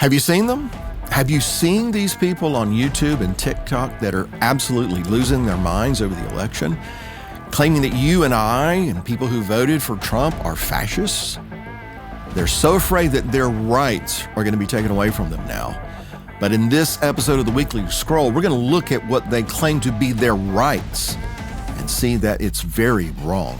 Have you seen them? Have you seen these people on YouTube and TikTok that are absolutely losing their minds over the election, claiming that you and I and people who voted for Trump are fascists? They're so afraid that their rights are going to be taken away from them now. But in this episode of the Weekly Scroll, we're going to look at what they claim to be their rights and see that it's very wrong.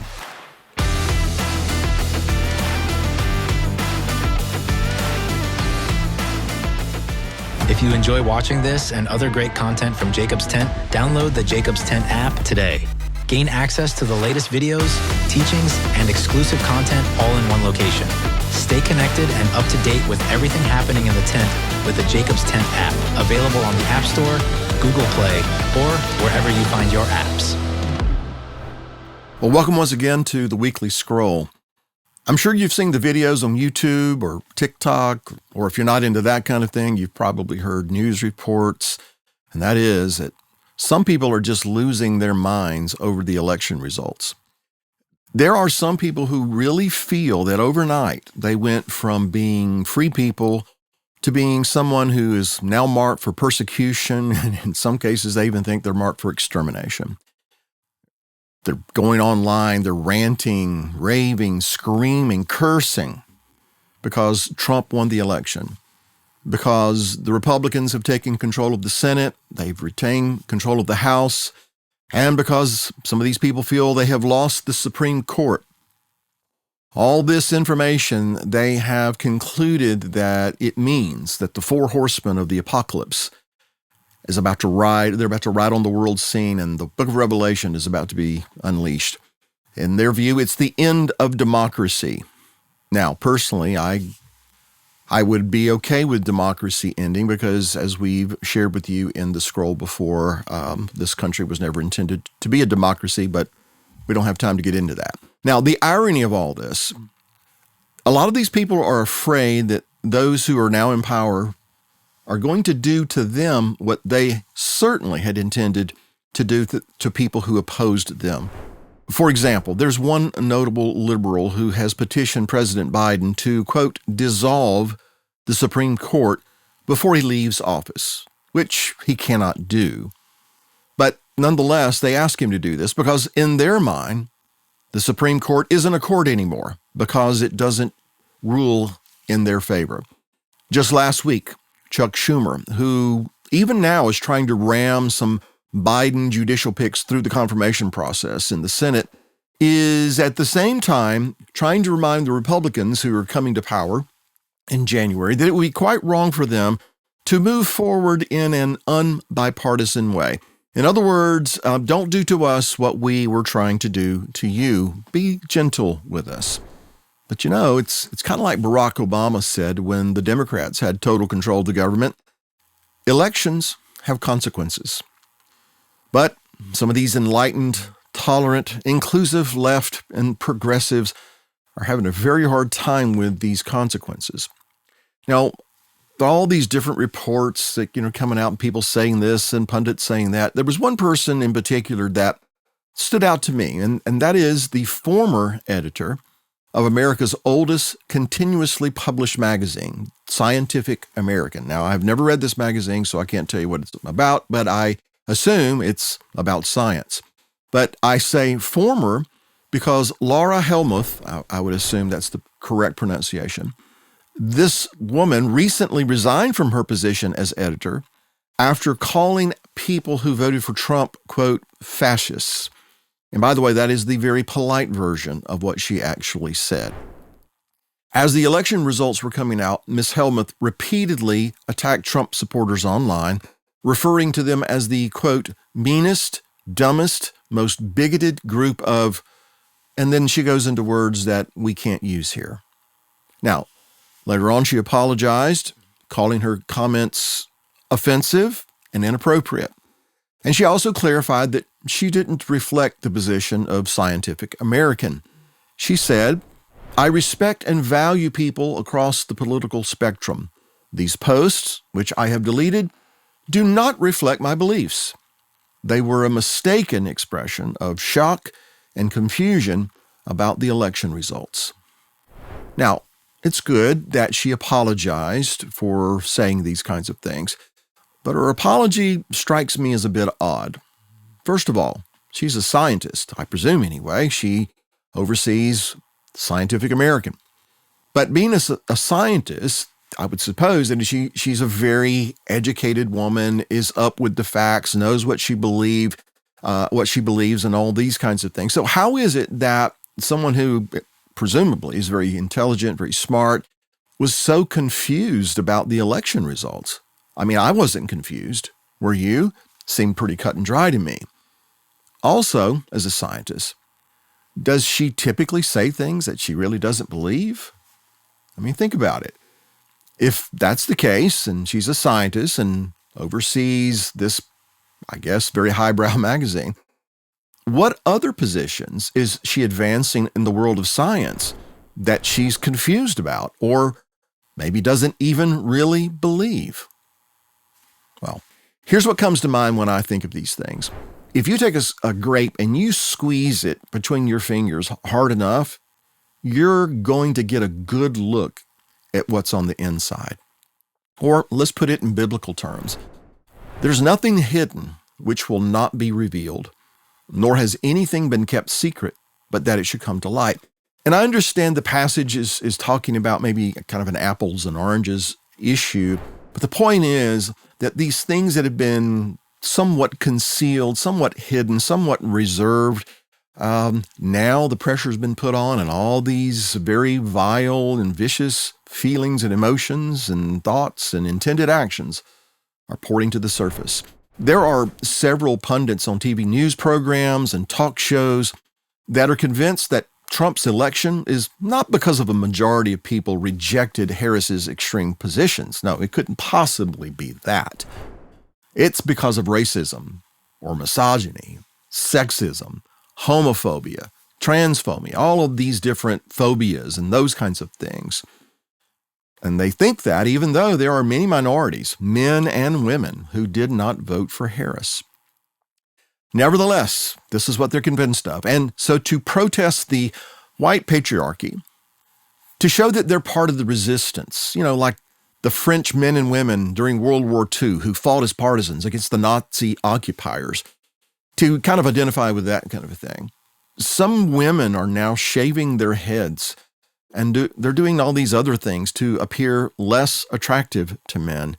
If you enjoy watching this and other great content from Jacob's Tent, download the Jacob's Tent app today. Gain access to the latest videos, teachings, and exclusive content all in one location. Stay connected and up to date with everything happening in the tent with the Jacob's Tent app, available on the App Store, Google Play, or wherever you find your apps. Well, welcome once again to the Weekly Scroll. I'm sure you've seen the videos on YouTube or TikTok, or if you're not into that kind of thing, you've probably heard news reports, and that is that some people are just losing their minds over the election results. There are some people who really feel that overnight they went from being free people to being someone who is now marked for persecution, and in some cases they even think they're marked for extermination. They're going online, they're ranting, raving, screaming, cursing because Trump won the election, because the Republicans have taken control of the Senate, they've retained control of the House, and because some of these people feel they have lost the Supreme Court. All this information, they have concluded that it means that the four horsemen of the apocalypse is about to ride. They're about to ride on the world scene, and the book of Revelation is about to be unleashed. In their view, it's the end of democracy. Now, personally, I would be okay with democracy ending because, as we've shared with you in the scroll before, this country was never intended to be a democracy, but we don't have time to get into that. Now, the irony of all this, a lot of these people are afraid that those who are now in power are going to do to them what they certainly had intended to do to people who opposed them. For example, there's one notable liberal who has petitioned President Biden to, quote, dissolve the Supreme Court before he leaves office, which he cannot do. But nonetheless, they ask him to do this because in their mind, the Supreme Court isn't a court anymore because it doesn't rule in their favor. Just last week, Chuck Schumer, who even now is trying to ram some Biden judicial picks through the confirmation process in the Senate, is at the same time trying to remind the Republicans who are coming to power in January that it would be quite wrong for them to move forward in an unbipartisan way. In other words, don't do to us what we were trying to do to you. Be gentle with us. But you know, it's kind of like Barack Obama said when the Democrats had total control of the government. Elections have consequences. But some of these enlightened, tolerant, inclusive left and progressives are having a very hard time with these consequences. Now, all these different reports that, coming out and people saying this and pundits saying that, there was one person in particular that stood out to me, and that is the former editor of America's oldest continuously published magazine, Scientific American. Now, I've never read this magazine, so I can't tell you what it's about, but I assume it's about science. But I say former because Laura Helmuth, I would assume that's the correct pronunciation, this woman recently resigned from her position as editor after calling people who voted for Trump, quote, fascists. And by the way, that is the very polite version of what she actually said. As the election results were coming out, Ms. Helmuth repeatedly attacked Trump supporters online, referring to them as the, quote, meanest, dumbest, most bigoted group of, and then she goes into words that we can't use here. Now, later on, she apologized, calling her comments offensive and inappropriate. And she also clarified that she didn't reflect the position of Scientific American. She said, I respect and value people across the political spectrum. These posts, which I have deleted, do not reflect my beliefs. They were a mistaken expression of shock and confusion about the election results. Now, It's good that she apologized for saying these kinds of things, but her apology strikes me as a bit odd. First of all, she's a scientist, I presume anyway. She oversees Scientific American. But being a scientist, I would suppose that she's a very educated woman, is up with the facts, knows what she believes, and all these kinds of things. So how is it that someone who presumably is very intelligent, very smart, was so confused about the election results? I mean, I wasn't confused. Were you? Seemed pretty cut and dry to me. Also, as a scientist, does she typically say things that she really doesn't believe? I mean, think about it. If that's the case, and she's a scientist and oversees this, I guess, very highbrow magazine, what other positions is she advancing in the world of science that she's confused about or maybe doesn't even really believe? Well, here's what comes to mind when I think of these things. If you take a grape and you squeeze it between your fingers hard enough, you're going to get a good look at what's on the inside. Or let's put it in biblical terms. There's nothing hidden which will not be revealed, nor has anything been kept secret, but that it should come to light. And I understand the passage is talking about maybe kind of an apples and oranges issue, but the point is that these things that have been somewhat concealed, somewhat hidden, somewhat reserved, now the pressure's been put on, and all these very vile and vicious feelings and emotions and thoughts and intended actions are pouring to the surface. There are several pundits on TV news programs and talk shows that are convinced that Trump's election is not because of a majority of people rejected Harris's extreme positions. No, it couldn't possibly be that. It's because of racism or misogyny, sexism, homophobia, transphobia, all of these different phobias and those kinds of things. And they think that even though there are many minorities, men and women, who did not vote for Harris. Nevertheless, this is what they're convinced of. And so to protest the white patriarchy, to show that they're part of the resistance, like the French men and women during World War II who fought as partisans against the Nazi occupiers, to kind of identify with that kind of a thing. Some women are now shaving their heads, and they're doing all these other things to appear less attractive to men.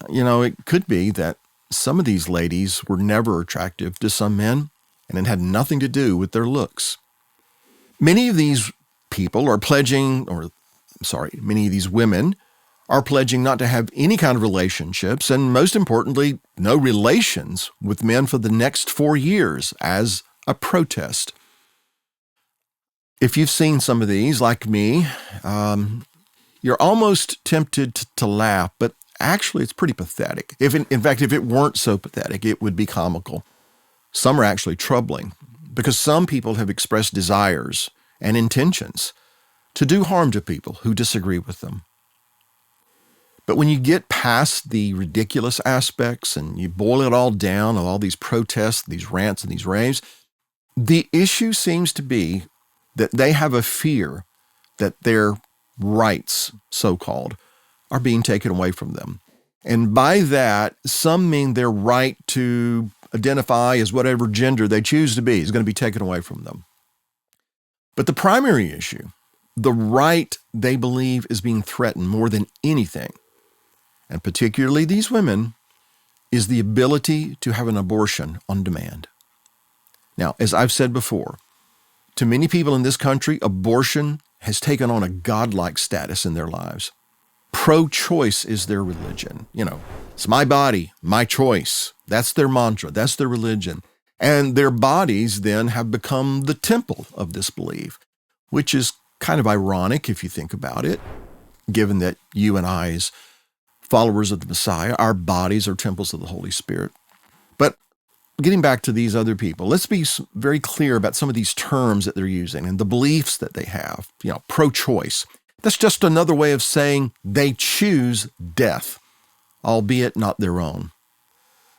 It could be that some of these ladies were never attractive to some men, and it had nothing to do with their looks. Many of these people are many of these women are pledging not to have any kind of relationships, and most importantly, no relations with men for the next 4 years as a protest. If you've seen some of these, like me, you're almost tempted to laugh, but actually it's pretty pathetic. In fact, if it weren't so pathetic, it would be comical. Some are actually troubling, because some people have expressed desires and intentions to do harm to people who disagree with them. But when you get past the ridiculous aspects and you boil it all down of all these protests, these rants, and these raves, the issue seems to be that they have a fear that their rights, so-called, are being taken away from them. And by that, some mean their right to identify as whatever gender they choose to be is going to be taken away from them. But the primary issue, the right they believe is being threatened more than anything, and particularly these women, is the ability to have an abortion on demand. Now, as I've said before, to many people in this country, abortion has taken on a godlike status in their lives. Pro-choice is their religion. It's my body, my choice. That's their mantra. That's their religion. And their bodies then have become the temple of this belief, which is kind of ironic if you think about it, given that you and I, as followers of the Messiah, our bodies are temples of the Holy Spirit. But getting back to these other people, let's be very clear about some of these terms that they're using and the beliefs that they have. Pro-choice. That's just another way of saying they choose death, albeit not their own.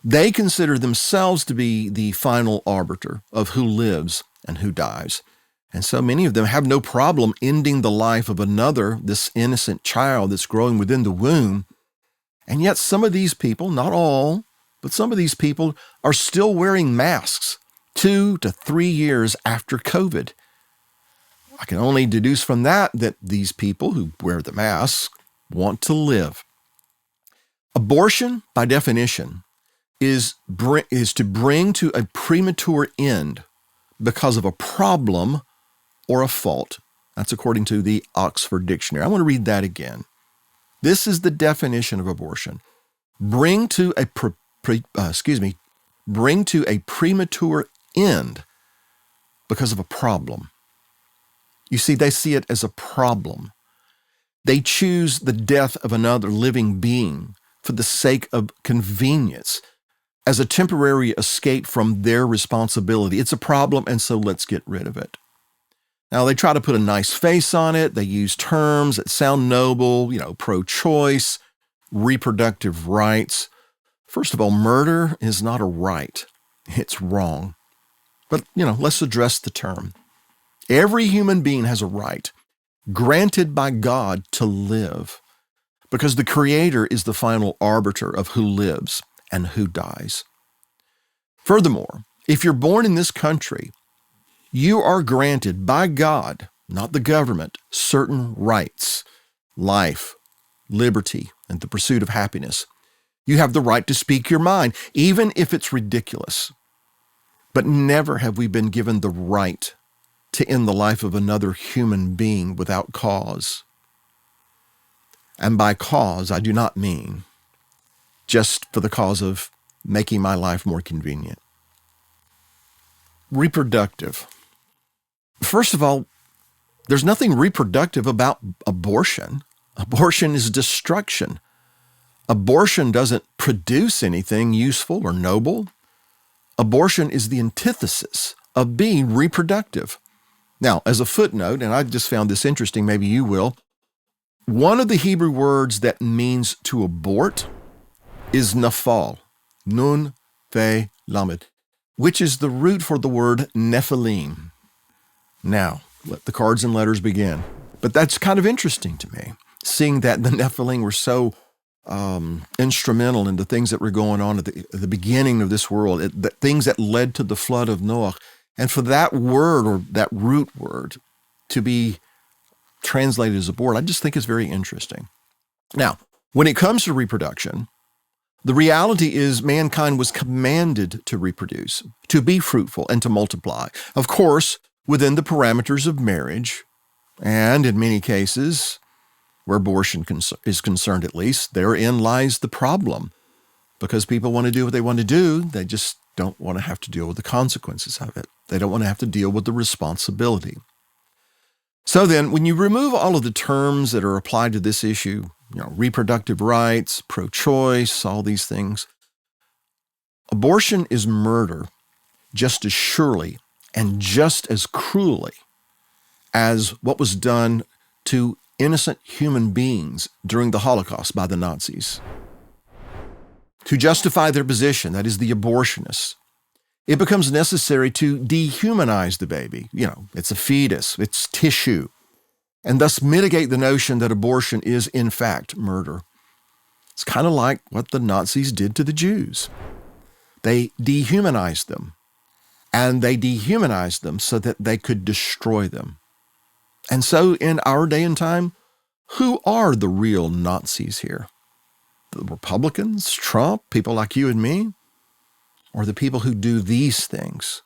They consider themselves to be the final arbiter of who lives and who dies. And so many of them have no problem ending the life of another, this innocent child that's growing within the womb. And yet some of these people, not all, but some of these people are still wearing masks 2 to 3 years after COVID. I can only deduce from that these people who wear the mask want to live. Abortion, by definition, is to bring to a premature end because of a problem or a fault. That's according to the Oxford Dictionary. I want to read that again. This is the definition of abortion. Bring to a premature end because of a problem. You see, they see it as a problem. They choose the death of another living being for the sake of convenience, as a temporary escape from their responsibility. It's a problem, and so let's get rid of it. Now, they try to put a nice face on it. They use terms that sound noble, pro-choice, reproductive rights. First of all, murder is not a right. It's wrong. But, let's address the term. Every human being has a right granted by God to live, because the Creator is the final arbiter of who lives and who dies. Furthermore, if you're born in this country, you are granted by God, not the government, certain rights: life, liberty, and the pursuit of happiness. You have the right to speak your mind, even if it's ridiculous. But never have we been given the right to end the life of another human being without cause. And by cause, I do not mean just for the cause of making my life more convenient. Reproductive. First of all, there's nothing reproductive about abortion. Abortion is destruction. Abortion doesn't produce anything useful or noble. Abortion is the antithesis of being reproductive. Now, as a footnote, and I just found this interesting, maybe you will, one of the Hebrew words that means to abort is nafal, nun fe lamed, which is the root for the word nephilim. Now, let the cards and letters begin. But that's kind of interesting to me, seeing that the Nephilim were so instrumental in the things that were going on at the beginning of this world, the things that led to the flood of Noah. And for that word, or that root word, to be translated as abort, I just think is very interesting. Now, when it comes to reproduction, the reality is mankind was commanded to reproduce, to be fruitful, and to multiply. Of course, within the parameters of marriage, and in many cases, where abortion is concerned at least, therein lies the problem. Because people want to do what they want to do, they just don't want to have to deal with the consequences of it. They don't want to have to deal with the responsibility. So then, when you remove all of the terms that are applied to this issue, reproductive rights, pro-choice, all these things, abortion is murder just as surely and just as cruelly as what was done to innocent human beings during the Holocaust by the Nazis. To justify their position, that is the abortionists, it becomes necessary to dehumanize the baby. It's a fetus, it's tissue, and thus mitigate the notion that abortion is in fact murder. It's kind of like what the Nazis did to the Jews. They dehumanized them, and they dehumanized them so that they could destroy them. And so in our day and time, who are the real Nazis here? The Republicans, Trump, people like you and me, or the people who do these things?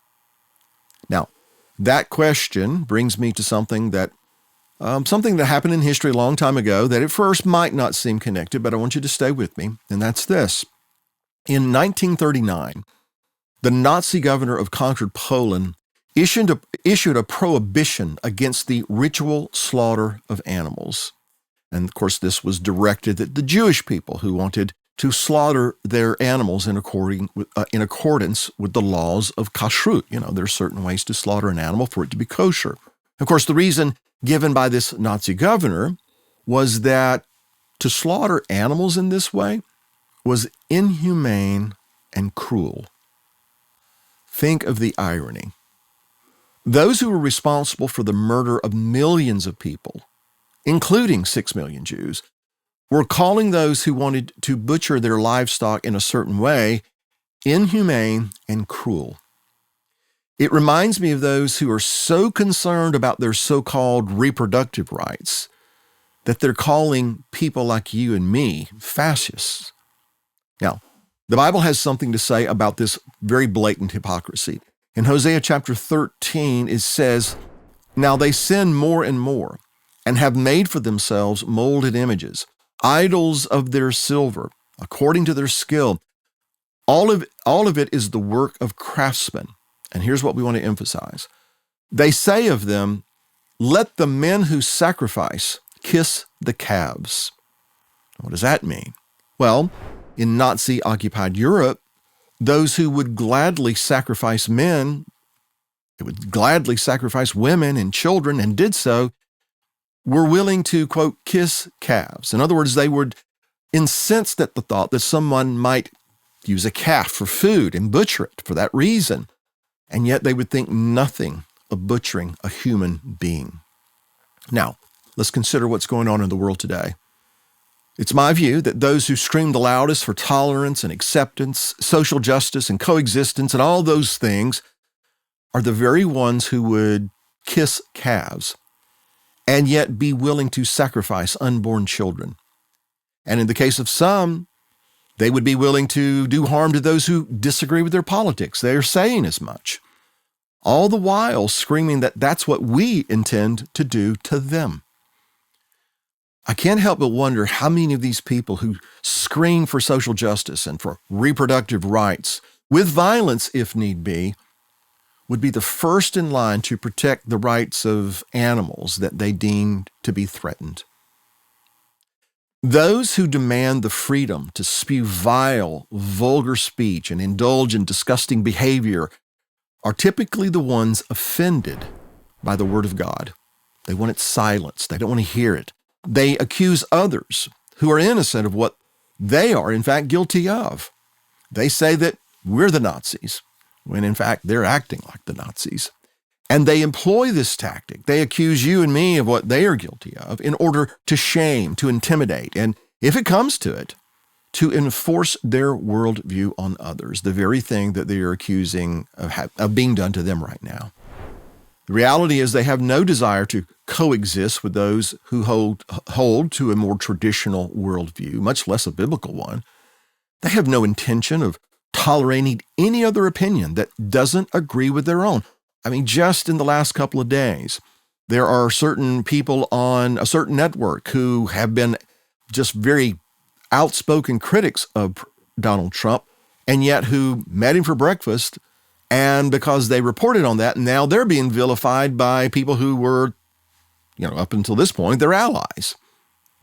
Now, that question brings me to something that happened in history a long time ago that at first might not seem connected, but I want you to stay with me, and that's this. In 1939, the Nazi governor of conquered Poland issued a prohibition against the ritual slaughter of animals. And of course, this was directed at the Jewish people who wanted to slaughter their animals in accordance with the laws of kashrut. There are certain ways to slaughter an animal for it to be kosher. Of course, the reason given by this Nazi governor was that to slaughter animals in this way was inhumane and cruel. Think of the irony. Those who were responsible for the murder of millions of people, including 6 million Jews, were calling those who wanted to butcher their livestock in a certain way inhumane and cruel. It reminds me of those who are so concerned about their so-called reproductive rights that they're calling people like you and me fascists. Now, the Bible has something to say about this very blatant hypocrisy. In Hosea chapter 13, it says, "Now they sin more and more, and have made for themselves molded images, idols of their silver, according to their skill. All of it is the work of craftsmen." And here's what we want to emphasize. They say of them, "Let the men who sacrifice kiss the calves." What does that mean? Well, in Nazi-occupied Europe, those who would gladly sacrifice men, they would gladly sacrifice women and children, and did so, were willing to, quote, kiss calves. In other words, they were incensed at the thought that someone might use a calf for food and butcher it for that reason, and yet they would think nothing of butchering a human being. Now, let's consider what's going on in the world today. It's my view that those who scream the loudest for tolerance and acceptance, social justice and coexistence and all those things are the very ones who would kiss calves and yet be willing to sacrifice unborn children. And in the case of some, they would be willing to do harm to those who disagree with their politics. They are saying as much, all the while screaming that that's what we intend to do to them. I can't help but wonder how many of these people who scream for social justice and for reproductive rights, with violence if need be, would be the first in line to protect the rights of animals that they deem to be threatened. Those who demand the freedom to spew vile, vulgar speech and indulge in disgusting behavior are typically the ones offended by the Word of God. They want it silenced. They don't want to hear it. They accuse others who are innocent of what they are, in fact, guilty of. They say that we're the Nazis, when in fact they're acting like the Nazis. And they employ this tactic. They accuse you and me of what they are guilty of in order to shame, to intimidate, and if it comes to it, to enforce their worldview on others, the very thing that they are accusing of being done to them right now. The reality is they have no desire to coexist with those who hold to a more traditional worldview, much less a biblical one. They have no intention of tolerating any other opinion that doesn't agree with their own. I mean, just in the last couple of days, there are certain people on a certain network who have been just very outspoken critics of Donald Trump, and yet who met him for breakfast, and because they reported on that, now they're being vilified by people who were, up until this point, their allies.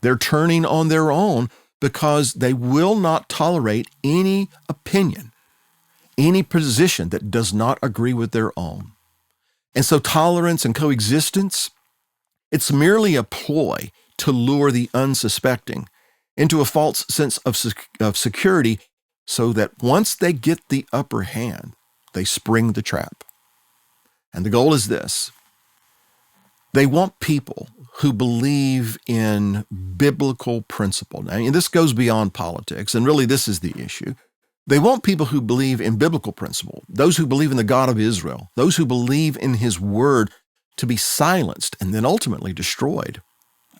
They're turning on their own because they will not tolerate any opinion, any position that does not agree with their own. And so tolerance and coexistence, it's merely a ploy to lure the unsuspecting into a false sense of security so that once they get the upper hand, they spring the trap. And the goal is this. They want people who believe in biblical principle. Now, and this goes beyond politics, and really this is the issue. They want people who believe in biblical principle, those who believe in the God of Israel, those who believe in his word to be silenced and then ultimately destroyed.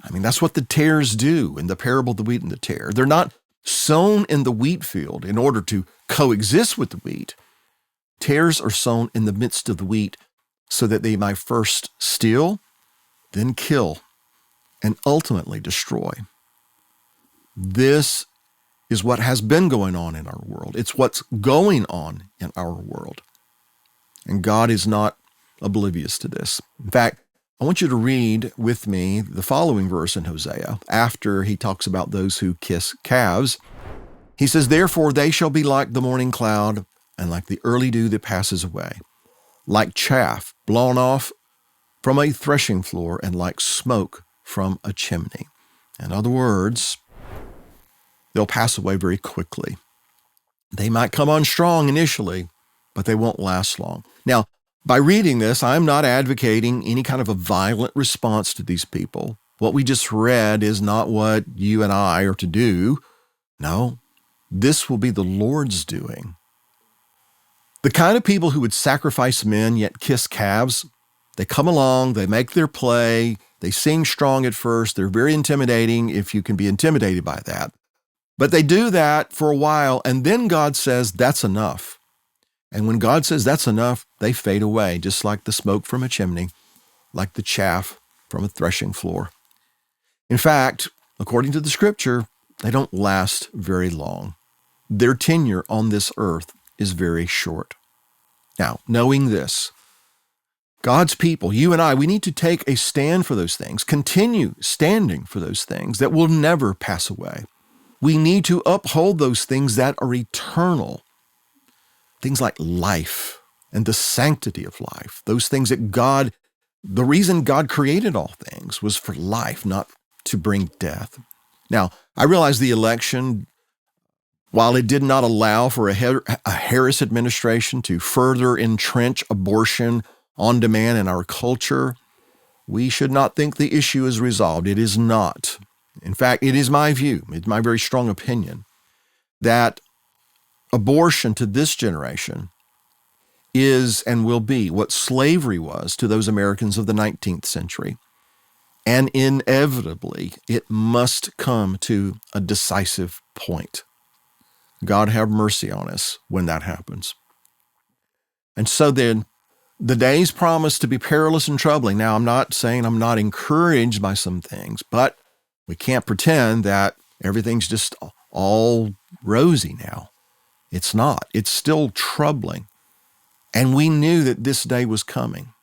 I mean, that's what the tares do in the parable of the wheat and the tare. They're not sown in the wheat field in order to coexist with the wheat. Tares are sown in the midst of the wheat so that they might first steal, then kill, and ultimately destroy. This is what has been going on in our world. It's what's going on in our world. And God is not oblivious to this. In fact, I want you to read with me the following verse in Hosea after he talks about those who kiss calves. He says, "Therefore they shall be like the morning cloud and like the early dew that passes away, like chaff blown off from a threshing floor and like smoke from a chimney." In other words, they'll pass away very quickly. They might come on strong initially, but they won't last long. Now, By reading this, I'm not advocating any kind of a violent response to these people. What we just read is not what you and I are to do. No, this will be the Lord's doing. The kind of people who would sacrifice men yet kiss calves, they come along, they make their play, they seem strong at first, they're very intimidating if you can be intimidated by that. But they do that for a while, and then God says, that's enough. And when God says that's enough, they fade away, just like the smoke from a chimney, like the chaff from a threshing floor. In fact, according to the scripture, they don't last very long. Their tenure on this earth is very short. Now, knowing this, God's people, you and I, we need to take a stand for those things, continue standing for those things that will never pass away. We need to uphold those things that are eternal. Things like life and the sanctity of life, those things that the reason God created all things was for life, not to bring death. Now, I realize the election, while it did not allow for a Harris administration to further entrench abortion on demand in our culture, we should not think the issue is resolved. It is not. In fact, it is my view, it's my very strong opinion, that abortion to this generation is and will be what slavery was to those Americans of the 19th century. And inevitably, it must come to a decisive point. God have mercy on us when that happens. And so then, the days promise to be perilous and troubling. Now, I'm not saying I'm not encouraged by some things, but we can't pretend that everything's just all rosy now. It's not. It's still troubling. And we knew that this day was coming.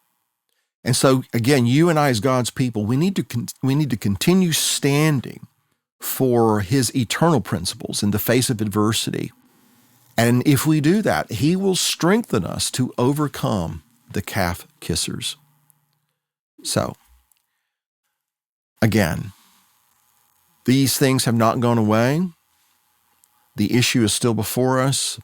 And so, again, you and I as God's people, we need to continue standing for his eternal principles in the face of adversity. And if we do that, he will strengthen us to overcome the calf kissers. So, again, these things have not gone away. The issue is still before us,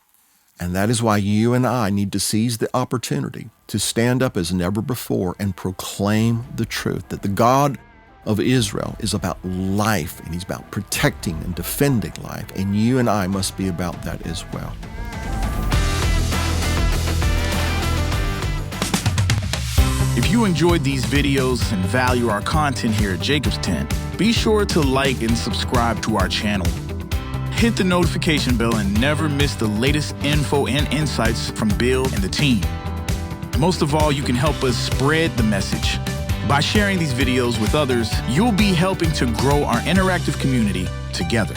and that is why you and I need to seize the opportunity to stand up as never before and proclaim the truth that the God of Israel is about life, and he's about protecting and defending life, and you and I must be about that as well. If you enjoyed these videos and value our content here at Jacob's Tent, be sure to like and subscribe to our channel. Hit the notification bell and never miss the latest info and insights from Bill and the team. Most of all, you can help us spread the message. By sharing these videos with others, you'll be helping to grow our interactive community together.